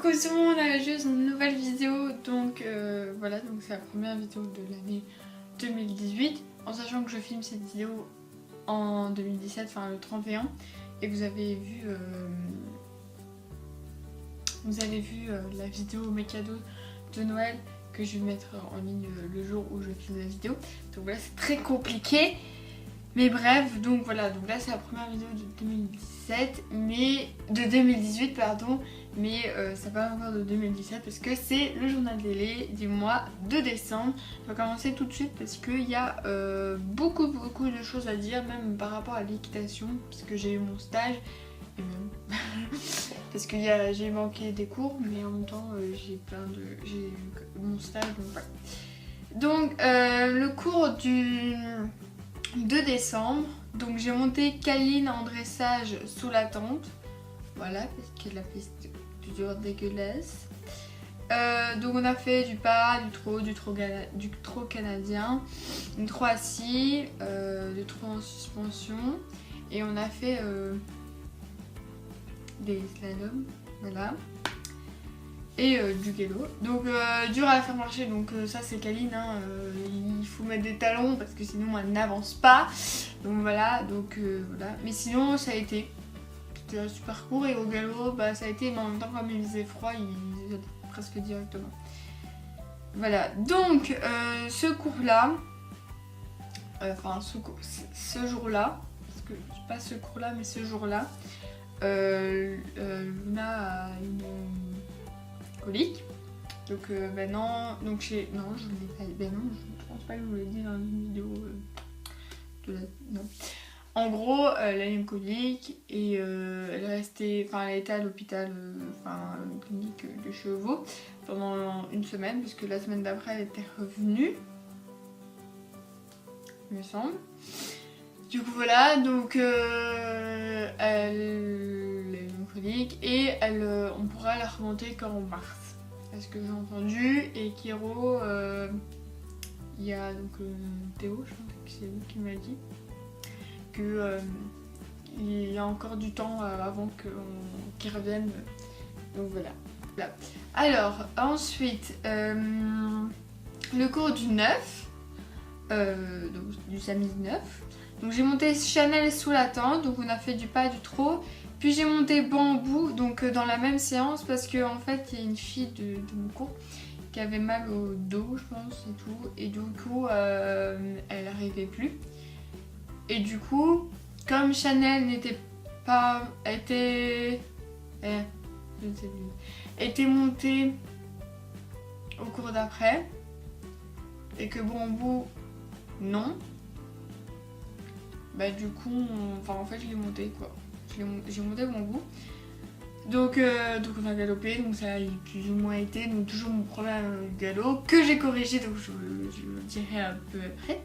coucou tout le monde, on a juste une nouvelle vidéo, donc voilà, donc c'est la première vidéo de l'année 2018, en sachant que je filme cette vidéo en 2017, enfin le 31, et vous avez vu la vidéo mes cadeaux de Noël que je vais mettre en ligne le jour où je filme la vidéo, donc voilà c'est très compliqué. Mais bref, donc voilà, donc là c'est la première vidéo de 2017, mais de 2018 pardon, mais ça parle encore de 2017 parce que c'est le journal télé du mois de décembre. On va commencer tout de suite parce qu'il y a beaucoup de choses à dire, même par rapport à l'équitation, parce que j'ai eu mon stage, et même parce que j'ai manqué des cours, mais en même temps j'ai eu mon stage, donc voilà. Donc le cours du 2 décembre, donc j'ai monté Kaline en dressage sous la tente, voilà, parce qu'elle a fait toujours dégueulasse. Donc on a fait du pas, du trot canadien, du trot assis, du trot en suspension, et on a fait des slaloms, voilà. Et du galop, donc dur à faire marcher, donc ça c'est Kaline, hein, il faut mettre des talons parce que sinon elle n'avance pas, donc voilà, voilà, mais sinon ça a été, c'était un super court, et au galop bah ça a été, mais en même temps comme il faisait froid il faisait presque directement, voilà. Donc ce cours là, enfin ce jour là, parce que pas ce cours là mais ce jour là, Luna a une colique, donc non, donc je l'ai pas, non, je pense pas que je vous l'ai dit dans une vidéo non. En gros, elle a une colique et elle a été à l'hôpital, clinique de chevaux pendant une semaine, puisque la semaine d'après elle était revenue, il me semble. Du coup voilà, donc elle a une colique et on pourra la remonter qu'en mars. C'est ce que j'ai entendu, et Kiro, il y a donc Théo, je pense que c'est lui qui m'a dit que il y a encore du temps avant qu'il revienne, donc voilà. Alors ensuite, le cours du 9, donc du samedi 9. Donc j'ai monté Chanel sous la tente, donc on a fait du pas, du trot. Puis j'ai monté bambou, donc dans la même séance, parce qu'en fait il y a une fille de mon cours qui avait mal au dos, je pense, et tout. Et du coup elle n'arrivait plus. Et du coup, comme Chanel n'était pas... était montée au cours d'après, et que bambou non, bah du coup en fait je l'ai monté quoi, j'ai monté bambou, donc on a galopé, donc ça a plus ou moins été, donc toujours mon problème galop que j'ai corrigé, donc je le dirai un peu après.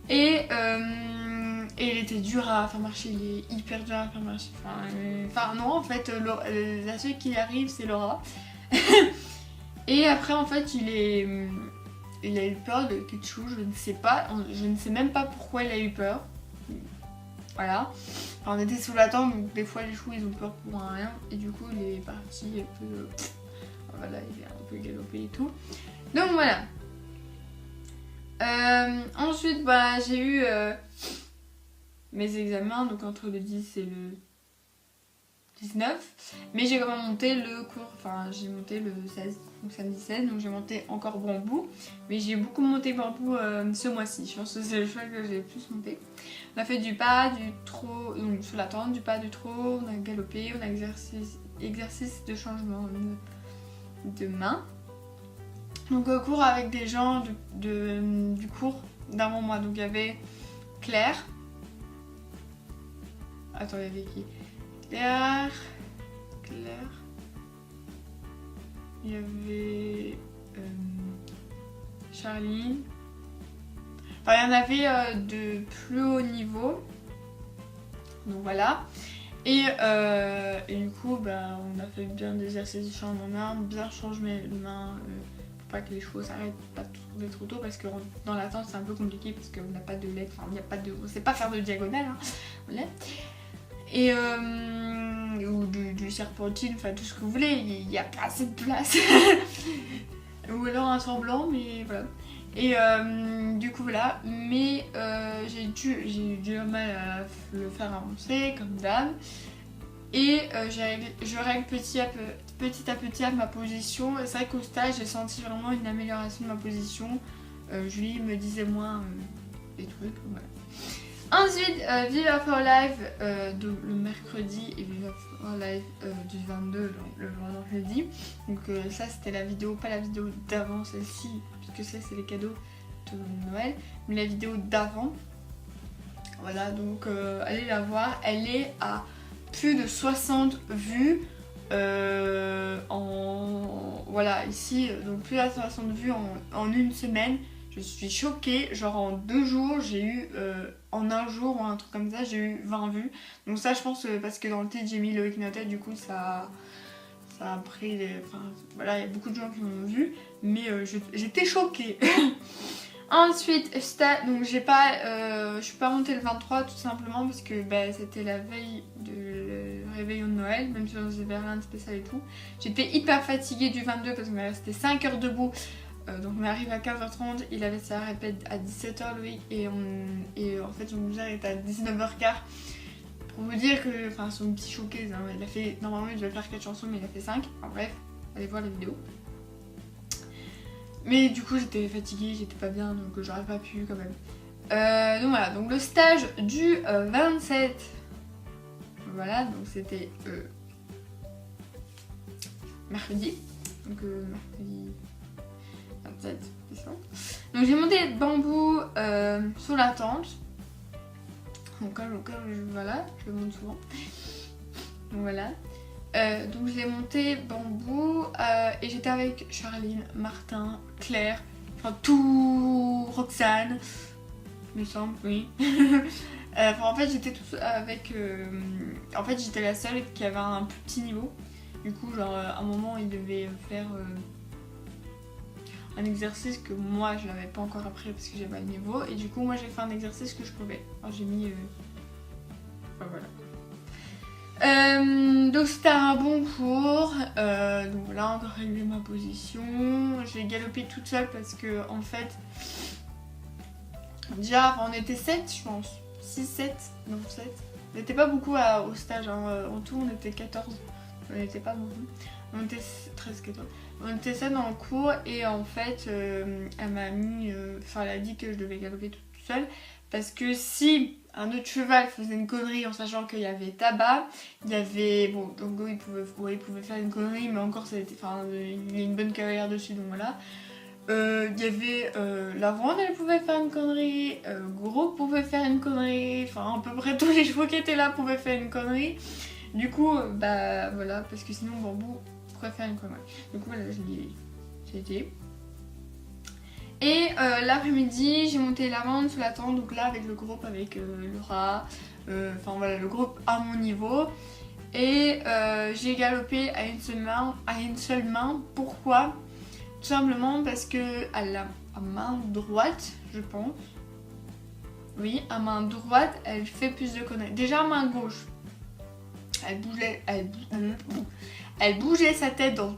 Et il était dur à faire marcher, il est hyper dur à faire marcher, enfin non, en fait la seule qui arrive c'est Laura. Et après en fait il a eu peur de Ketchou, je ne sais même pas pourquoi il a eu peur. Voilà. Enfin, on était sous la tente, donc des fois les choux ils ont peur pour un rien, et du coup il est parti un peu, voilà, il est un peu galopé et tout. Donc voilà. Ensuite bah, j'ai eu mes examens, donc entre le 10 et le 19, mais j'ai quand même monté le cours, j'ai monté le 16, donc samedi 16, donc j'ai monté encore bambou, mais j'ai beaucoup monté bambou ce mois-ci, je pense que c'est le choix que j'ai le plus monté. On a fait du pas, du trot, donc sous la tente, du pas, du trot, on a galopé, on a exercice de changement de main. Donc cours avec des gens du cours d'avant moi, donc il y avait Claire, attends, il y avait qui? Claire, il y avait Charline, enfin il y en avait de plus haut niveau, donc voilà. Et du coup bah, on a fait bien des exercices de changement de main, bien changer les mains, pour pas que les chevaux s'arrêtent pas trop tôt, parce que dans la tente c'est un peu compliqué parce qu'on n'a pas de LED, on ne sait pas faire de diagonale, hein, voilà. Et ou du serpentine, enfin tout ce que vous voulez, il n'y a pas assez de place. Ou alors un semblant, mais voilà. Et du coup voilà, mais j'ai eu du mal à le faire avancer comme d'hab. Et je règle petit à petit à ma position. Et c'est vrai qu'au stage j'ai senti vraiment une amélioration de ma position. Julie me disait moins des trucs, voilà. Ensuite, Viva for Live le mercredi et Viva for Live du 22, donc le vendredi. Donc ça c'était la vidéo, pas la vidéo d'avant celle-ci, puisque ça c'est les cadeaux de Noël, mais la vidéo d'avant. Voilà, donc allez la voir, elle est à plus de 60 vues. Voilà, ici, donc plus de 60 vues en une semaine. Je suis choquée, genre en 2 jours, j'ai eu, en un jour ou un truc comme ça, j'ai eu 20 vues. Donc ça je pense parce que dans le titre j'ai mis Loïc Notet, du coup ça a pris, enfin voilà, il y a beaucoup de gens qui m'ont vu, mais j'étais choquée. Ensuite, donc je suis pas montée le 23 tout simplement parce que c'était la veille de réveillon de Noël, même si on faisait rien de spécial et tout. J'étais hyper fatiguée du 22 parce qu'on est resté 5 heures debout. Donc on arrive à 15h30, il avait sa répète à 17h Loïc et en fait son concert était à 19h15. Pour vous dire que, enfin ils sont petits choqués, hein. Il a fait, normalement il devait faire 4 chansons mais il a fait 5. Enfin bref, allez voir la vidéo. Mais du coup j'étais fatiguée, j'étais pas bien donc j'aurais pas pu quand même. Donc voilà, donc le stage du 27. Voilà, donc c'était mercredi. Donc mercredi 27, c'est ça. Donc j'ai monté bambou sous la tente. Donc voilà, je le monte souvent. Donc voilà. Donc j'ai monté bambou et j'étais avec Charline, Martin, Claire, enfin tout, Roxane, me semble, oui. En fait j'étais toute avec... en fait j'étais la seule qui avait un plus petit niveau. Du coup genre à un moment il devait faire un exercice que moi je n'avais pas encore appris parce que j'avais le niveau. Et du coup moi j'ai fait un exercice que je pouvais. Alors j'ai mis... Enfin voilà. Donc c'était un bon cours, donc voilà, on a réglé ma position, j'ai galopé toute seule parce que en fait, déjà on était 7 je pense, 6, 7, non 7, on n'était pas beaucoup au stage, hein. En tout on était 14, on n'était pas beaucoup, on était 13, 14, on était 7 dans le cours et en fait elle m'a mis, elle a dit que je devais galoper toute seule parce que si un autre cheval faisait une connerie en sachant qu'il y avait tabac, il y avait... Bon, Dongo il pouvait faire une connerie, mais encore ça a été... Enfin, il y a une bonne carrière dessus, donc voilà. Il y avait Lavande, elle pouvait faire une connerie, Gros pouvait faire une connerie, enfin à peu près tous les chevaux qui étaient là pouvaient faire une connerie. Du coup, voilà, parce que sinon Bambou pourrait faire une connerie. Du coup, voilà, j'ai été... Et l'après-midi, j'ai monté Lavande sous la tente, donc là avec le groupe, avec Laura, enfin voilà, le groupe à mon niveau. Et j'ai galopé à une seule main. Pourquoi? Tout simplement parce que à la main droite, je pense. Oui, à main droite, elle fait plus de conneries. Déjà à main gauche, elle bougeait sa tête dans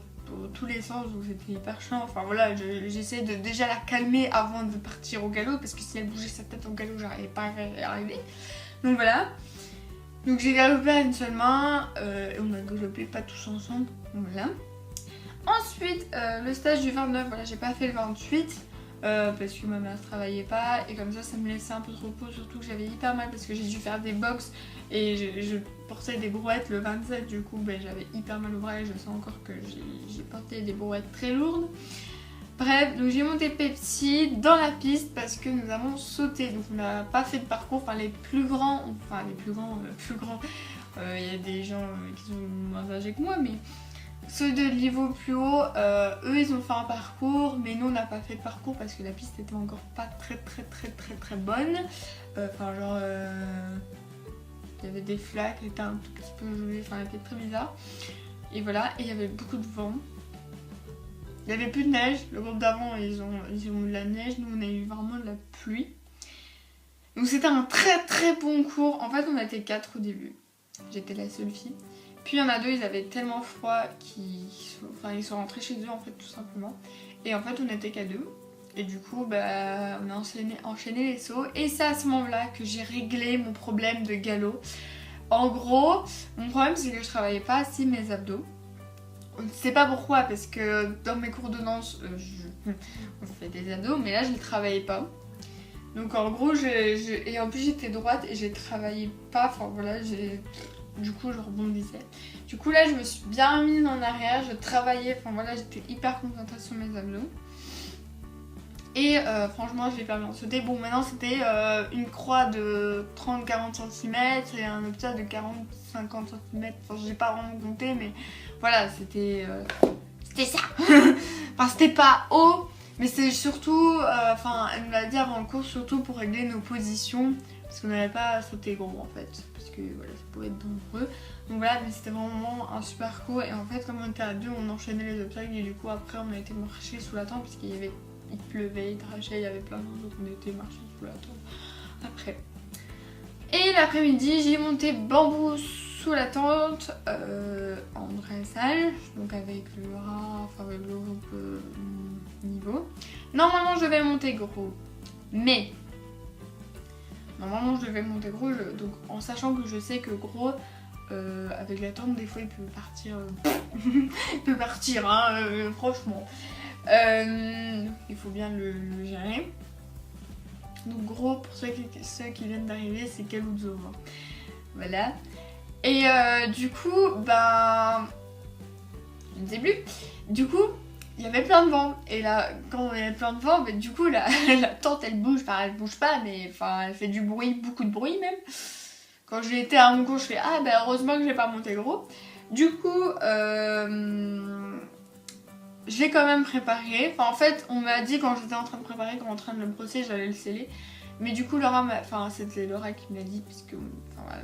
tous les sens, donc c'était hyper chiant. Enfin voilà, j'essayais de déjà la calmer avant de partir au galop parce que si elle bougeait sa tête au galop, j'arrivais pas à arriver. Donc voilà. Donc j'ai galopé à une seule main et on a galopé pas tous ensemble. Donc voilà. Ensuite, le stage du 29, voilà, j'ai pas fait le 28 parce que ma mère travaillait pas et comme ça me laissait un peu de repos, surtout que j'avais hyper mal parce que j'ai dû faire des box et je portais des brouettes le 27, du coup j'avais hyper mal au bras et je sens encore que j'ai porté des brouettes très lourdes. Bref, donc j'ai monté Pepsi dans la piste parce que nous avons sauté, donc on n'a pas fait de parcours, enfin les plus grands, il y a des gens qui sont moins âgés que moi, mais ceux de niveau plus haut, eux ils ont fait un parcours, mais nous on n'a pas fait de parcours parce que la piste était encore pas très bonne. Enfin genre, il y avait des flaques, elle était un tout petit peu gelée, enfin elle était très bizarre. Et voilà, et il y avait beaucoup de vent. Il n'y avait plus de neige, le groupe d'avant ils ont eu de la neige, nous on a eu vraiment de la pluie. Donc c'était un très bon cours, en fait on était 4 au début, j'étais la seule fille. Puis il y en a deux, ils avaient tellement froid ils sont rentrés chez eux en fait tout simplement. Et en fait on n'était qu'à deux. Et du coup bah, on a enchaîné les sauts. Et c'est à ce moment-là que j'ai réglé mon problème de galop. En gros, mon problème c'est que je travaillais pas assez mes abdos. On ne sait pas pourquoi, parce que dans mes cours de danse, on fait des abdos, mais là je ne travaillais pas. Donc en gros, et en plus j'étais droite et j'ai travaillé pas, enfin voilà, du coup je rebondissais. Du coup là je me suis bien mise en arrière, je travaillais, enfin voilà, j'étais hyper concentrée sur mes abdos. Et franchement je l'ai pas bien sauté. Bon maintenant c'était une croix de 30-40 cm et un obstacle de 40-50 cm. Enfin j'ai pas vraiment compté mais voilà c'était ça. Enfin c'était pas haut mais c'est surtout, elle me l'a dit avant le cours, surtout pour régler nos positions. Parce qu'on n'avait pas sauté gros en fait. Parce que voilà ça pouvait être dangereux. Donc voilà mais c'était vraiment un super cours. Et en fait comme on était à deux on enchaînait les obstacles. Et du coup après on a été marcher sous la tente parce qu'il y avait... Il pleuvait, il crachait, il y avait plein de monde, donc on était marché sous la tente après. Et l'après-midi, j'ai monté bambou sous la tente en dressage, donc avec le rat, enfin avec le niveau. Normalement, je vais monter gros, mais donc en sachant que je sais que gros, avec la tente, des fois il peut partir, hein, franchement. Il faut bien le gérer. Donc gros pour ceux qui viennent d'arriver c'est Caluzzo. Hein. Voilà. Et du coup bah je ne sais plus. Du coup il y avait plein de vent. Et là quand il y avait plein de vent, bah, du coup la tente elle bouge. Enfin elle bouge pas mais enfin elle fait du bruit, beaucoup de bruit même. Quand j'ai été à mon cours je fais ah bah heureusement que j'ai pas monté gros. Du coup je l'ai quand même préparé. Enfin, en fait, on m'a dit quand j'étais en train de préparer, quand en train de le brosser, j'allais le sceller. Mais du coup, c'était Laura qui me l'a dit, puisque voilà,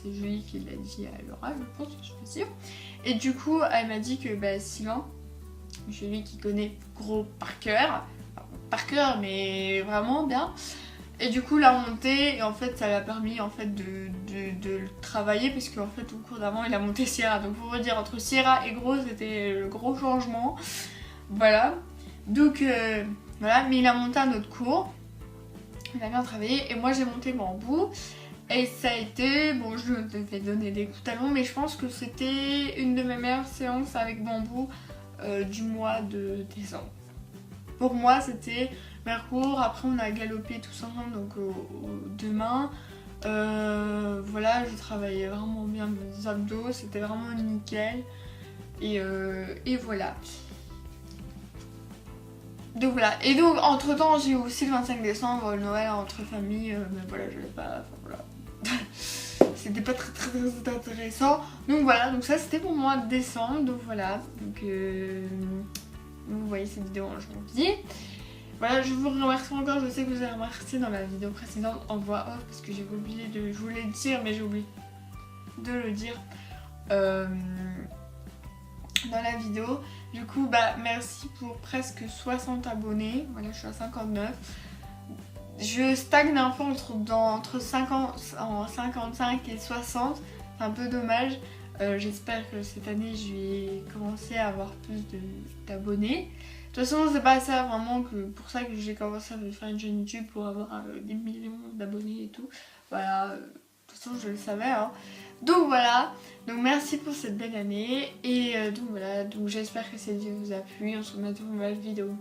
c'est Julie qui l'a dit à Laura, je pense, je suis sûre. Et du coup, elle m'a dit que Sylvain, Julie qui connaît gros par cœur, mais vraiment bien. Et du coup, l'a monté, et en fait, ça l'a permis en fait de le travailler, puisque en fait, au cours d'avant, il a monté Sierra. Donc, pour vous dire, entre Sierra et Gros, c'était le gros changement. Voilà. Donc, voilà, mais il a monté un autre cours. Il a bien travaillé, et moi, j'ai monté bambou. Et ça a été, bon, je devais donner des coups de talon, mais je pense que c'était une de mes meilleures séances avec bambou du mois de décembre. Pour moi, c'était Mercourt. Après, on a galopé tous ensemble, donc demain. Voilà, je travaillais vraiment bien mes abdos, c'était vraiment nickel. Et voilà. Donc voilà. Et donc, entre temps, j'ai eu aussi le 25 décembre, le Noël entre famille. Mais voilà, je l'ai pas. Enfin voilà. C'était pas très intéressant. Donc voilà, donc ça c'était pour moi de décembre. Donc voilà. Donc vous voyez cette vidéo en janvier. Voilà, je vous remercie encore, je sais que vous avez remercié dans la vidéo précédente en voix off parce que j'avais oublié je voulais le dire mais j'ai oublié de le dire dans la vidéo. Du coup, merci pour presque 60 abonnés, voilà, je suis à 59. Je stagne un peu entre 55 et 60, c'est un peu dommage. J'espère que cette année je vais commencer à avoir plus d'abonnés. De toute façon, c'est pas ça vraiment pour ça que j'ai commencé à faire une chaîne YouTube pour avoir des millions d'abonnés et tout. Voilà, de toute façon, je le savais. Hein. Donc voilà, donc merci pour cette belle année. Et donc voilà, donc j'espère que cette vidéo vous a plu. On se remet dans une nouvelle vidéo.